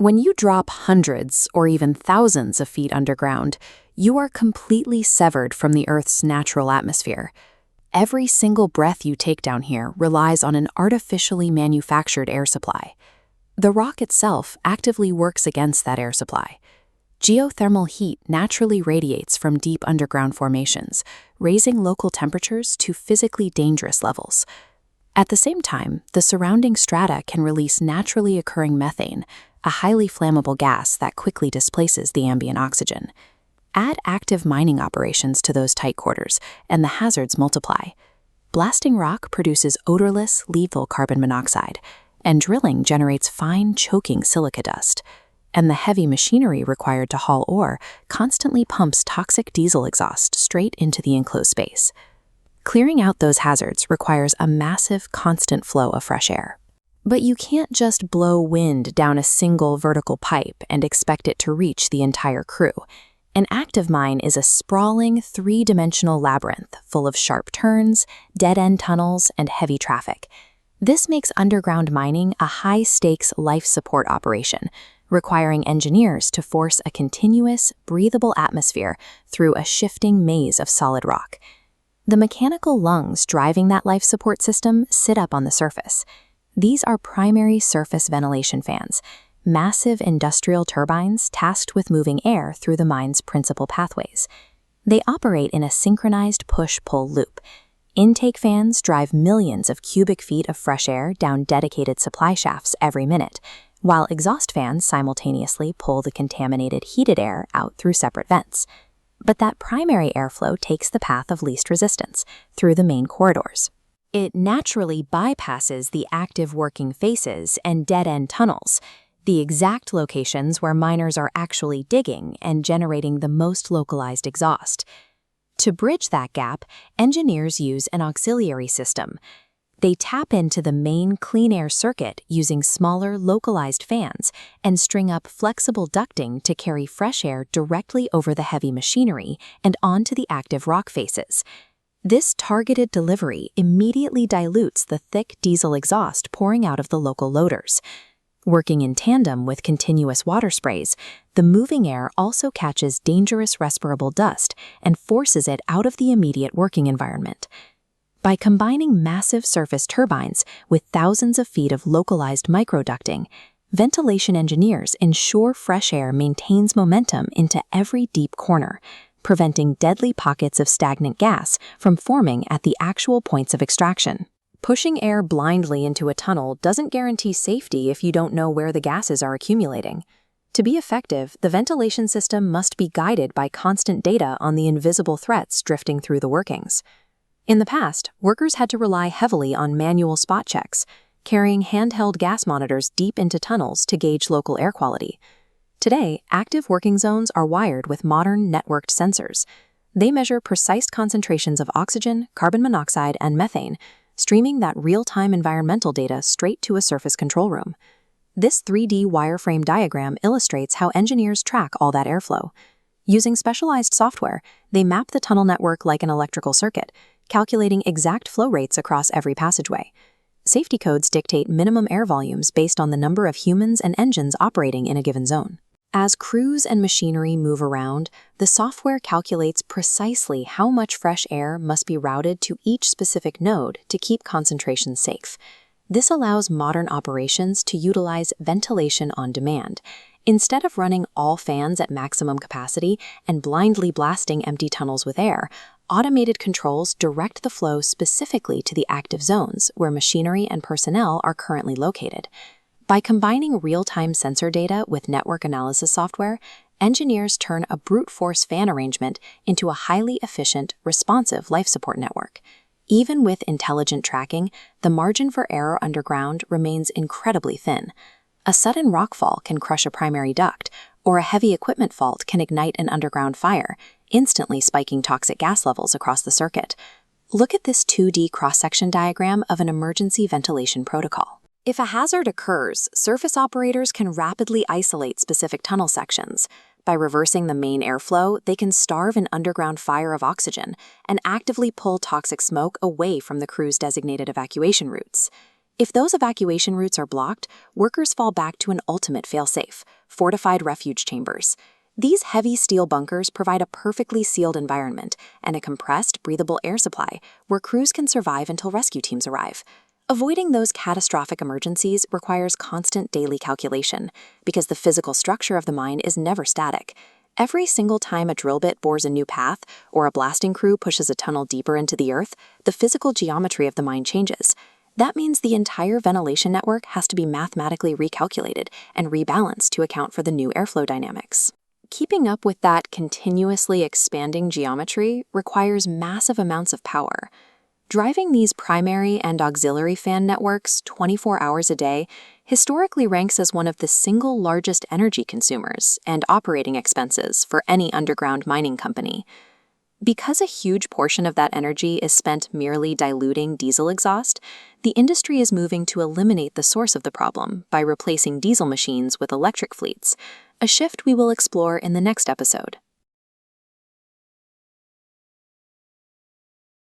When you drop hundreds or even thousands of feet underground, you are completely severed from the Earth's natural atmosphere. Every single breath you take down here relies on an artificially manufactured air supply. The rock itself actively works against that air supply. Geothermal heat naturally radiates from deep underground formations, raising local temperatures to physically dangerous levels. At the same time, the surrounding strata can release naturally occurring methane, a highly flammable gas that quickly displaces the ambient oxygen. Add active mining operations to those tight quarters, and the hazards multiply. Blasting rock produces odorless, lethal carbon monoxide, and drilling generates fine, choking silica dust. And the heavy machinery required to haul ore constantly pumps toxic diesel exhaust straight into the enclosed space. Clearing out those hazards requires a massive, constant flow of fresh air. But you can't just blow wind down a single vertical pipe and expect it to reach the entire crew. An active mine is a sprawling, three-dimensional labyrinth full of sharp turns, dead-end tunnels, and heavy traffic. This makes underground mining a high-stakes life support operation, requiring engineers to force a continuous, breathable atmosphere through a shifting maze of solid rock. The mechanical lungs driving that life support system sit up on the surface. These are primary surface ventilation fans, massive industrial turbines tasked with moving air through the mine's principal pathways. They operate in a synchronized push-pull loop. Intake fans drive millions of cubic feet of fresh air down dedicated supply shafts every minute, while exhaust fans simultaneously pull the contaminated heated air out through separate vents. But that primary airflow takes the path of least resistance, through the main corridors. It naturally bypasses the active working faces and dead-end tunnels, the exact locations where miners are actually digging and generating the most localized exhaust. To bridge that gap, engineers use an auxiliary system. They tap into the main clean air circuit using smaller, localized fans and string up flexible ducting to carry fresh air directly over the heavy machinery and onto the active rock faces. This targeted delivery immediately dilutes the thick diesel exhaust pouring out of the local loaders. Working in tandem with continuous water sprays, the moving air also catches dangerous respirable dust and forces it out of the immediate working environment. By combining massive surface turbines with thousands of feet of localized microducting, ventilation engineers ensure fresh air maintains momentum into every deep corner, preventing deadly pockets of stagnant gas from forming at the actual points of extraction. Pushing air blindly into a tunnel doesn't guarantee safety if you don't know where the gases are accumulating. To be effective, the ventilation system must be guided by constant data on the invisible threats drifting through the workings. In the past, workers had to rely heavily on manual spot checks, carrying handheld gas monitors deep into tunnels to gauge local air quality. Today, active working zones are wired with modern networked sensors. They measure precise concentrations of oxygen, carbon monoxide, and methane, streaming that real-time environmental data straight to a surface control room. This 3D wireframe diagram illustrates how engineers track all that airflow. Using specialized software, they map the tunnel network like an electrical circuit, calculating exact flow rates across every passageway. Safety codes dictate minimum air volumes based on the number of humans and engines operating in a given zone. As crews and machinery move around, the software calculates precisely how much fresh air must be routed to each specific node to keep concentrations safe. This allows modern operations to utilize ventilation on demand. Instead of running all fans at maximum capacity and blindly blasting empty tunnels with air, automated controls direct the flow specifically to the active zones where machinery and personnel are currently located. By combining real-time sensor data with network analysis software, engineers turn a brute force fan arrangement into a highly efficient, responsive life support network. Even with intelligent tracking, the margin for error underground remains incredibly thin. A sudden rockfall can crush a primary duct, or a heavy equipment fault can ignite an underground fire, instantly spiking toxic gas levels across the circuit. Look at this 2D cross-section diagram of an emergency ventilation protocol. If a hazard occurs, surface operators can rapidly isolate specific tunnel sections. By reversing the main airflow, they can starve an underground fire of oxygen and actively pull toxic smoke away from the crew's designated evacuation routes. If those evacuation routes are blocked, workers fall back to an ultimate fail-safe: fortified refuge chambers. These heavy steel bunkers provide a perfectly sealed environment and a compressed, breathable air supply where crews can survive until rescue teams arrive. Avoiding those catastrophic emergencies requires constant daily calculation because the physical structure of the mine is never static. Every single time a drill bit bores a new path or a blasting crew pushes a tunnel deeper into the earth, the physical geometry of the mine changes. That means the entire ventilation network has to be mathematically recalculated and rebalanced to account for the new airflow dynamics. Keeping up with that continuously expanding geometry requires massive amounts of power. Driving these primary and auxiliary fan networks 24 hours a day historically ranks as one of the single largest energy consumers and operating expenses for any underground mining company. Because a huge portion of that energy is spent merely diluting diesel exhaust, the industry is moving to eliminate the source of the problem by replacing diesel machines with electric fleets, a shift we will explore in the next episode.